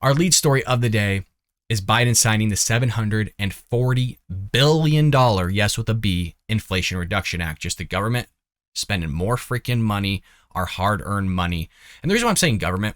Our lead story of the day is Biden signing the $740 billion, yes with a B, Inflation Reduction Act. Just the government spending more freaking money, our hard-earned money. And the reason why I'm saying government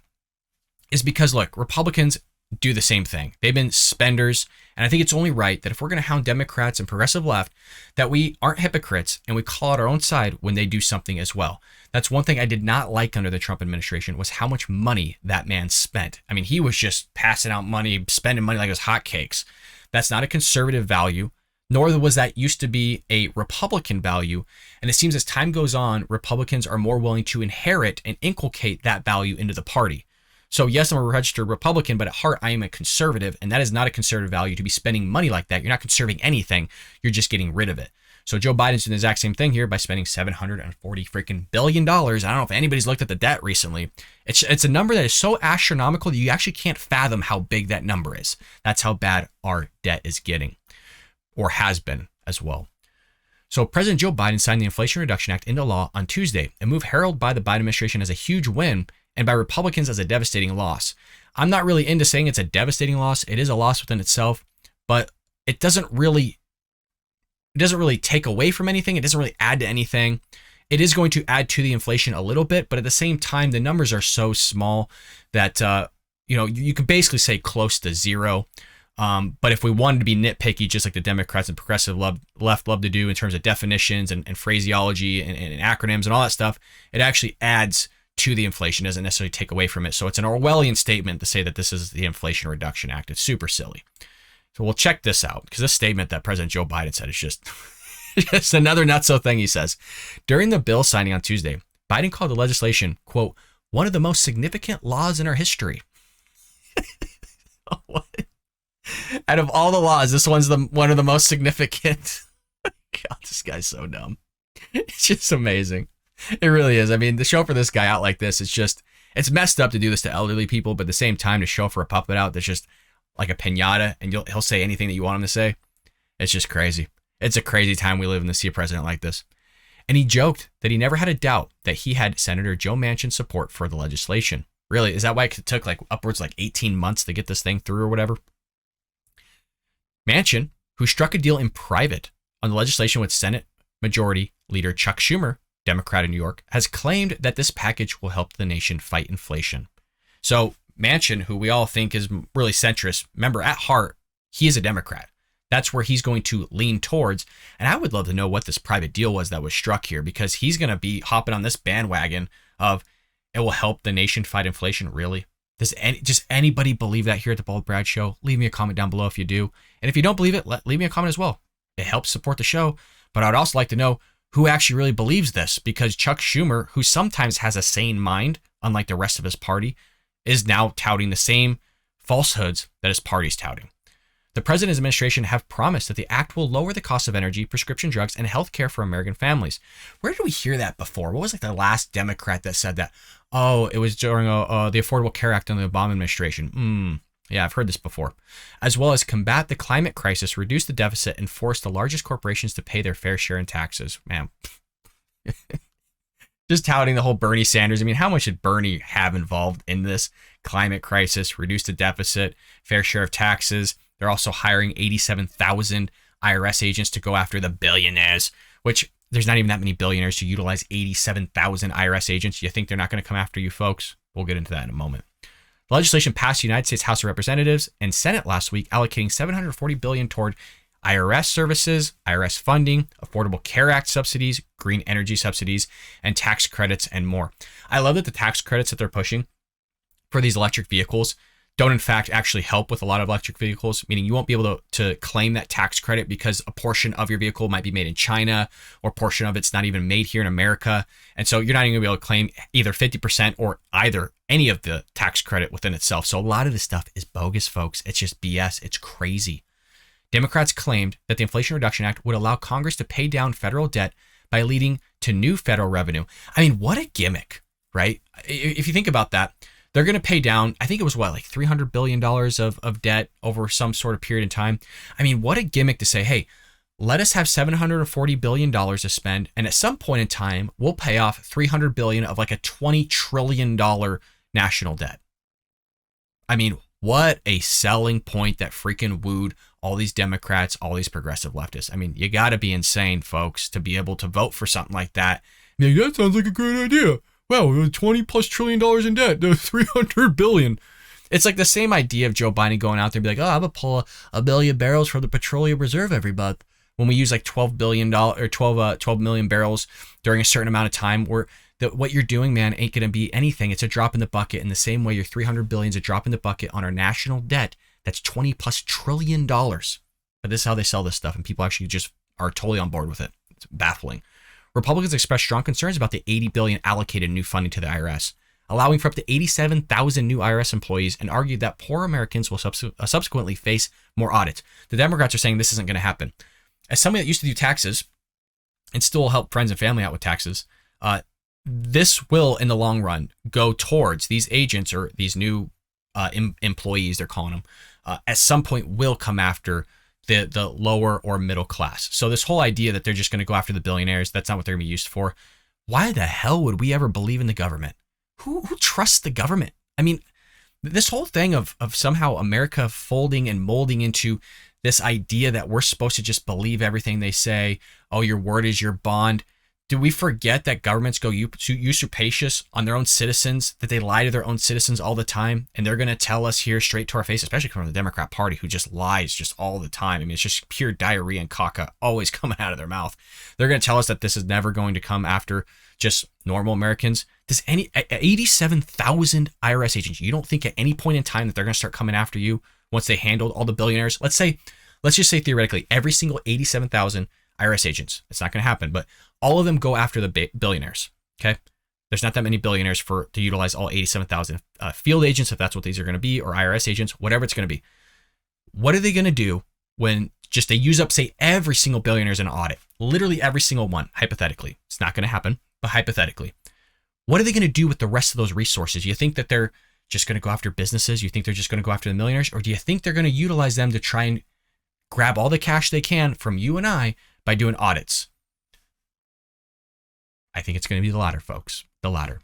is because, look, Republicans do the same thing. They've been spenders, and I think it's only right that if we're going to hound Democrats and progressive left, that we aren't hypocrites and we call out our own side when they do something as well. That's one thing I did not like under the Trump administration was how much money that man spent. I mean, he was just passing out money, spending money like it was hotcakes. That's not a conservative value, nor was that used to be a Republican value. And it seems as time goes on, Republicans are more willing to inherit and inculcate that value into the party. So yes, I'm a registered Republican, but at heart, I am a conservative, and that is not a conservative value to be spending money like that. You're not conserving anything. You're just getting rid of it. So Joe Biden's doing the exact same thing here by spending $740 freaking billion. I don't know if anybody's looked at the debt recently. It's a number that is so astronomical that you actually can't fathom how big that number is. That's how bad our debt is getting, or has been as well. So President Joe Biden signed the Inflation Reduction Act into law on Tuesday, a move heralded by the Biden administration as a huge win and by Republicans as a devastating loss. I'm not really into saying it's a devastating loss. It is a loss within itself, but it doesn't really take away from anything. It doesn't really add to anything. It is going to add to the inflation a little bit, but at the same time, the numbers are so small that you could basically say close to zero. But if we wanted to be nitpicky, just like the Democrats and progressive left love to do in terms of definitions and phraseology and acronyms and all that stuff, it actually adds to the inflation, doesn't necessarily take away from it. So it's an Orwellian statement to say that this is the Inflation Reduction Act. It's super silly. So we'll check this out, because this statement that President Joe Biden said is just, just another nutso thing he says. During the bill signing on Tuesday, Biden called the legislation, quote, one of the most significant laws in our history. What? Out of all the laws, this one's one of the most significant. God, this guy's so dumb. It's just amazing. It really is. I mean, the show for this guy out like this, it's messed up to do this to elderly people, but at the same time to show for a puppet out that's just like a piñata and he'll say anything that you want him to say. It's just crazy. It's a crazy time we live in to see a president like this. And he joked that he never had a doubt that he had Senator Joe Manchin's support for the legislation. Really, is that why it took upwards 18 months to get this thing through or whatever? Manchin, who struck a deal in private on the legislation with Senate Majority Leader Chuck Schumer, Democrat in New York, has claimed that this package will help the nation fight inflation. So Manchin, who we all think is really centrist, remember at heart, he is a Democrat. That's where he's going to lean towards. And I would love to know what this private deal was that was struck here, because he's going to be hopping on this bandwagon of it will help the nation fight inflation. Really? Does anybody believe that here at the Bald Brad Show? Leave me a comment down below if you do. And if you don't believe it, leave me a comment as well. It helps support the show. But I'd also like to know who actually really believes this, because Chuck Schumer, who sometimes has a sane mind, unlike the rest of his party, is now touting the same falsehoods that his party's touting. The president's administration have promised that the act will lower the cost of energy, prescription drugs, and health care for American families. Where did we hear that before? What was the last Democrat that said that? Oh, it was during the Affordable Care Act under the Obama administration. Yeah, I've heard this before. As well as combat the climate crisis, reduce the deficit, and force the largest corporations to pay their fair share in taxes. Man, just touting the whole Bernie Sanders. I mean, how much did Bernie have involved in this climate crisis? Reduce the deficit, fair share of taxes. They're also hiring 87,000 IRS agents to go after the billionaires, which there's not even that many billionaires to utilize 87,000 IRS agents. You think they're not going to come after you folks? We'll get into that in a moment. The legislation passed the United States House of Representatives and Senate last week, allocating $740 billion toward IRS services, IRS funding, Affordable Care Act subsidies, green energy subsidies, and tax credits, and more. I love that the tax credits that they're pushing for these electric vehicles don't in fact actually help with a lot of electric vehicles, meaning you won't be able to claim that tax credit because a portion of your vehicle might be made in China, or a portion of it's not even made here in America. And so you're not even gonna be able to claim either 50% or any of the tax credit within itself. So a lot of this stuff is bogus, folks. It's just BS. It's crazy. Democrats claimed that the Inflation Reduction Act would allow Congress to pay down federal debt by leading to new federal revenue. I mean, what a gimmick, right? If you think about that, they're going to pay down, I think it was $300 billion of debt over some sort of period in time. I mean, what a gimmick to say, hey, let us have $740 billion to spend, and at some point in time, we'll pay off $300 billion of a $20 trillion national debt. I mean, What a selling point that freaking wooed all these Democrats, all these progressive leftists. I mean, you got to be insane, folks, to be able to vote for something like that. I mean, that sounds like a great idea. Wow, $20+ trillion in debt, $300 billion. It's like the same idea of Joe Biden going out there and be like, oh, I'm going to pull a billion barrels from the petroleum reserve every month. When we use like $12 billion or 12 million barrels during a certain amount of time, where what you're doing, man, ain't going to be anything. It's a drop in the bucket in the same way your $300 billion is a drop in the bucket on our national debt. That's $20+ trillion. But this is how they sell this stuff, and people actually just are totally on board with it. It's baffling. Republicans expressed strong concerns about the $80 billion allocated new funding to the IRS, allowing for up to 87,000 new IRS employees, and argued that poor Americans will subsequently face more audits. The Democrats are saying this isn't going to happen. As somebody that used to do taxes and still help friends and family out with taxes, this will, in the long run, go towards these agents or these new employees, they're calling them, at some point will come after the lower or middle class. So this whole idea that they're just going to go after the billionaires, that's not what they're going to be used for. Why the hell would we ever believe in the government? Who trusts the government? I mean, this whole thing of somehow America folding and molding into this idea that we're supposed to just believe everything they say. Oh, your word is your bond. Do we forget that governments go usurpacious on their own citizens, that they lie to their own citizens all the time? And they're going to tell us here straight to our face, especially from the Democrat Party, who just lies just all the time. I mean, it's just pure diarrhea and caca always coming out of their mouth. They're going to tell us that this is never going to come after just normal Americans. Does 87,000 IRS agents, you don't think at any point in time that they're going to start coming after you once they handled all the billionaires? Let's just say theoretically, every single 87,000 IRS agents. It's not going to happen, but all of them go after the billionaires. Okay, there's not that many billionaires to utilize all 87,000 field agents, if that's what these are going to be, or IRS agents, whatever it's going to be. What are they going to do when just they use up, say, every single billionaire's in an audit? Literally every single one, hypothetically. It's not going to happen, but hypothetically. What are they going to do with the rest of those resources? You think that they're just going to go after businesses? You think they're just going to go after the millionaires? Or do you think they're going to utilize them to try and grab all the cash they can from you and I by doing audits? I think it's going to be the latter, folks. The latter.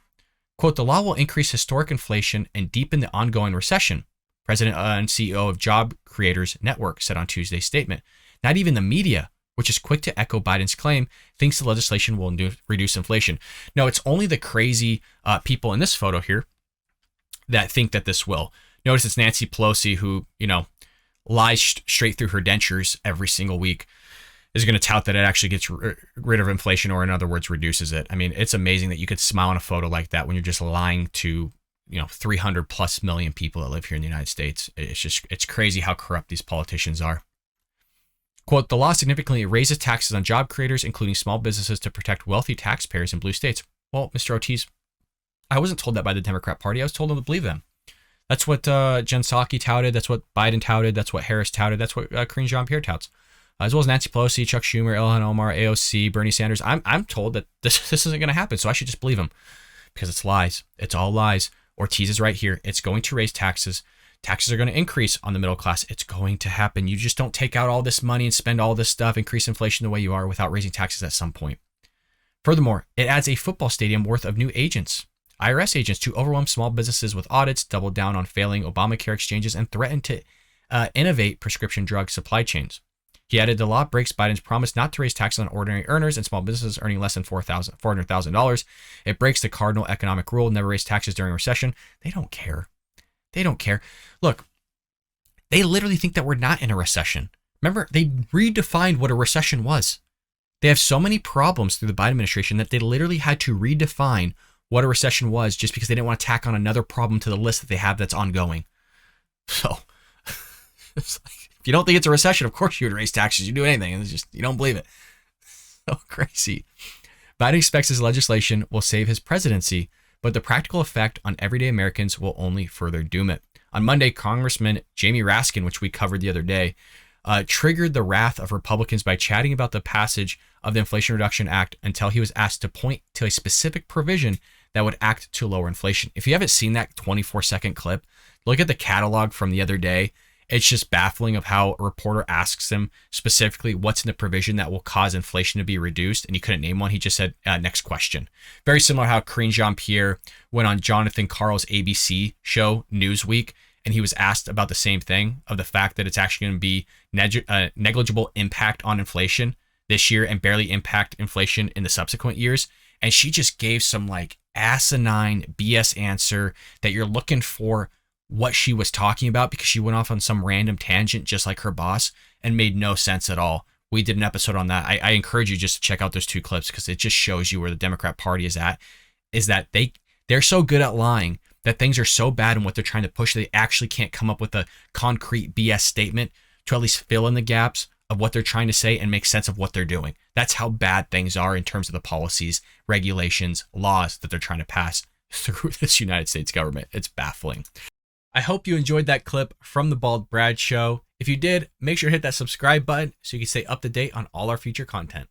Quote, the law will increase historic inflation and deepen the ongoing recession, President and CEO of Job Creators Network said on Tuesday's statement. Not even the media, which is quick to echo Biden's claim, thinks the legislation will reduce inflation. No, it's only the crazy people in this photo here that think that this will. Notice it's Nancy Pelosi who, lies straight through her dentures every single week, is going to tout that it actually gets rid of inflation, or in other words, reduces it. I mean, it's amazing that you could smile in a photo like that when you're just lying to, 300+ million people that live here in the United States. It's crazy how corrupt these politicians are. Quote, the law significantly raises taxes on job creators, including small businesses, to protect wealthy taxpayers in blue states. Well, Mr. Ortiz, I wasn't told that by the Democrat Party. I was told them to believe them. That's what Jen Psaki touted. That's what Biden touted. That's what Harris touted. That's what Karine Jean-Pierre touts. As well as Nancy Pelosi, Chuck Schumer, Ilhan Omar, AOC, Bernie Sanders. I'm told that this isn't going to happen, so I should just believe them because it's lies. It's all lies. Ortiz is right here. It's going to raise taxes. Taxes are going to increase on the middle class. It's going to happen. You just don't take out all this money and spend all this stuff, increase inflation the way you are without raising taxes at some point. Furthermore, it adds a football stadium worth of new agents, IRS agents, to overwhelm small businesses with audits, double down on failing Obamacare exchanges, and threaten to innovate prescription drug supply chains. He added the law breaks Biden's promise not to raise taxes on ordinary earners and small businesses earning less than $400,000. It breaks the cardinal economic rule, never raise taxes during a recession. They don't care. They don't care. Look, they literally think that we're not in a recession. Remember, they redefined what a recession was. They have so many problems through the Biden administration that they literally had to redefine what a recession was just because they didn't want to tack on another problem to the list that they have that's ongoing. So, it's like, if you don't think it's a recession, of course you would raise taxes. You do anything. It's just, you don't believe it. So crazy. Biden expects his legislation will save his presidency, but the practical effect on everyday Americans will only further doom it. On Monday, Congressman Jamie Raskin, which we covered the other day, triggered the wrath of Republicans by chatting about the passage of the Inflation Reduction Act until he was asked to point to a specific provision that would act to lower inflation. If you haven't seen that 24-second clip, look at the catalog from the other day. It's just baffling of how a reporter asks him specifically what's in the provision that will cause inflation to be reduced, and he couldn't name one. He just said, next question. Very similar to how Karine Jean-Pierre went on Jonathan Karl's ABC show, Newsweek, and he was asked about the same thing, of the fact that it's actually going to be negligible impact on inflation this year and barely impact inflation in the subsequent years. And she just gave some like asinine BS answer that you're looking for what she was talking about, because she went off on some random tangent just like her boss and made no sense at all. We did an episode on that. I encourage you just to check out those two clips, because it just shows you where the Democrat Party is at, is that they're so good at lying that things are so bad in what they're trying to push, they actually can't come up with a concrete BS statement to at least fill in the gaps of what they're trying to say and make sense of what they're doing. That's how bad things are in terms of the policies, regulations, laws that they're trying to pass through this United States government. It's baffling. I hope you enjoyed that clip from the Bald Brad Show. If you did, make sure to hit that subscribe button so you can stay up to date on all our future content.